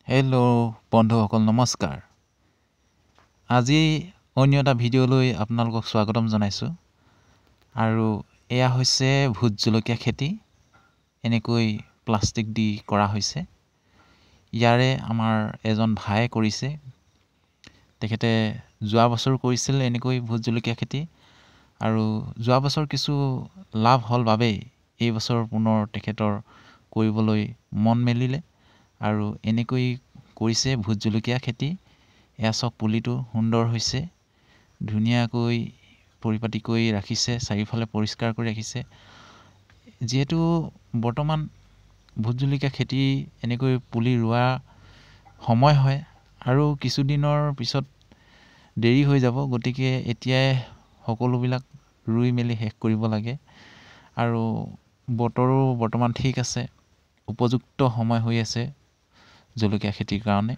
Hello' বন্ধুসকল নমস্কাৰ। আজি অন্য এটা ভিডিঅ'লৈ আপোনালোকক স্বাগতম জনাইছোঁ। আৰু এয়া হৈছে ভোট জলকীয়া খেতি। এনেকৈ প্লাষ্টিক দি কৰা হৈছে। ইয়াৰে আমাৰ এজন ভায়ে কৰিছে। তেখেতে যোৱা বছৰ কৰিছিল এনেকৈ ভোট জলকীয়া খেতি, আৰু যোৱা বছৰ কিছু লাভ হ'ল বাবেই এই বছৰ পুনৰ তেখেতৰ কৰিবলৈ মন মেলিলে আৰু এনেকৈ কৰিছে ভোট জলকীয়া খেতি। এয়া চব পুলিটো সুন্দৰ হৈছে, ধুনীয়াকৈ পৰিপাটিকৈ ৰাখিছে, চাৰিওফালে পৰিষ্কাৰ কৰি ৰাখিছে। যিহেতু বৰ্তমান ভোট জলকীয়া খেতি এনেকৈ পুলি ৰোৱা সময় হয় আৰু কিছুদিনৰ পিছত দেৰি হৈ যাব, গতিকে এতিয়াই সকলোবিলাক ৰুই মেলি শেষ কৰিব লাগে। আৰু বতৰো বৰ্তমান ঠিক আছে, উপযুক্ত সময় হৈ আছে জলকীয়া খেতিৰ কাৰণে।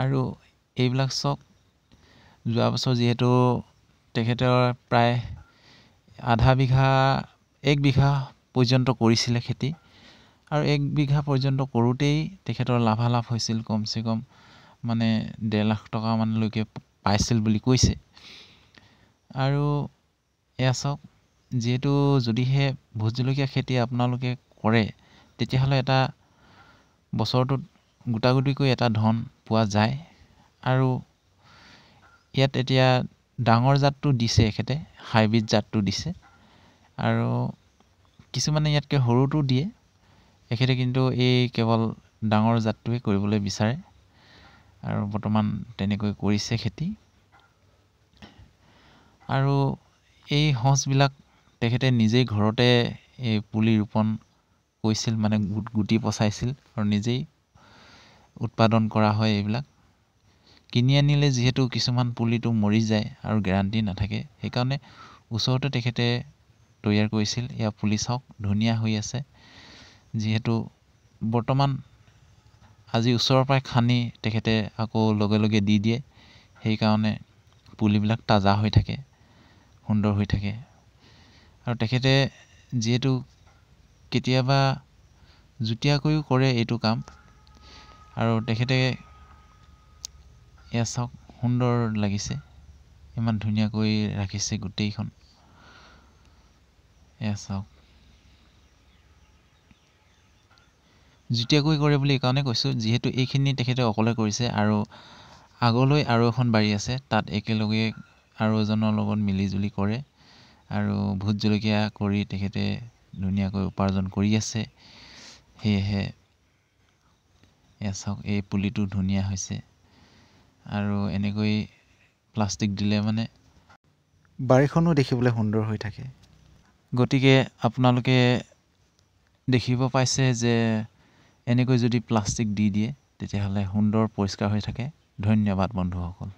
আৰু এইবিলাক চব যোৱা বছৰ যিহেতু তেখেতৰ প্ৰায় এক বিঘা পৰ্যন্ত কৰিছিলে খেতি, আৰু 1 বিঘা পৰ্যন্ত কৰোঁতেই তেখেতৰ লাভালাভ হৈছিল কমচে কম 1.5 লাখ টকামানলৈকে পাইছিল বুলি কৈছে। আৰু এয়া চাওক, যিহেতু যদিহে ভোট জলকীয়া খেতি আপোনালোকে কৰে, তেতিয়াহ'লে এটা বছৰটোত গোটাগুটিকৈ এটা ধন পোৱা যায়। আৰু ইয়াত এতিয়া ডাঙৰ জাতটো দিছে, এখেতে হাইব্ৰিড জাতটো দিছে, আৰু কিছুমানে ইয়াতকৈ সৰুটো দিয়ে। এখেতে কিন্তু এই কেৱল ডাঙৰ জাতটোৱে কৰিবলৈ বিচাৰে, আৰু বৰ্তমান তেনেকৈ কৰিছে খেতি। আৰু এই সঁচবিলাক তেখেতে নিজেই ঘৰতে এই পুলি ৰোপণ কৰিছিল, গুটি পচাইছিল আৰু নিজেই উৎপাদন কৰা হয়। এইবিলাক কিনি আনিলে যিহেতু কিছুমান পুলিটো মৰি যায় আৰু গেৰাণ্টি নাথাকে, সেইকাৰণে ওচৰতে তেখেতে তৈয়াৰ কৰিছিল। এয়া পুলি চাওক, ধুনীয়া হৈ আছে। যিহেতু বৰ্তমান আজি ওচৰৰ পৰাই খানি তেখেতে আকৌ লগে লগে দি দিয়ে, সেইকাৰণে পুলিবিলাক তাজা হৈ থাকে, সুন্দৰ হৈ থাকে। আৰু তেখেতে যিহেতু কেতিয়াবা যুটীয়াকৈও কৰে এইটো কাম, আৰু তেখেতে এয়া চাওক, সুন্দৰ লাগিছে, ইমান ধুনীয়াকৈ ৰাখিছে গোটেইখন। এয়া চাওক, যুটীয়াকৈ কৰে বুলি এইকাৰণে কৈছোঁ, যিহেতু এইখিনি তেখেতে অকলে কৰিছে, আৰু আগলৈ আৰু এখন বাৰী আছে, তাত একেলগে আৰু এজনৰ লগত মিলিজুলি কৰে। আৰু ভোট জলকীয়া কৰি তেখেতে ধুনীয়াকৈ উপাৰ্জন কৰি আছে। সেয়েহে এয়া চাওক, এই পুলিটো ধুনীয়া হৈছে। আৰু এনেকৈ প্লাষ্টিক দিলে বাৰীখনো দেখিবলৈ সুন্দৰ হৈ থাকে। গতিকে আপোনালোকে দেখিব পাইছে যে এনেকৈ যদি প্লাষ্টিক দি দিয়ে, তেতিয়াহ'লে সুন্দৰ পৰিষ্কাৰ হৈ থাকে। ধন্যবাদ বন্ধুসকল।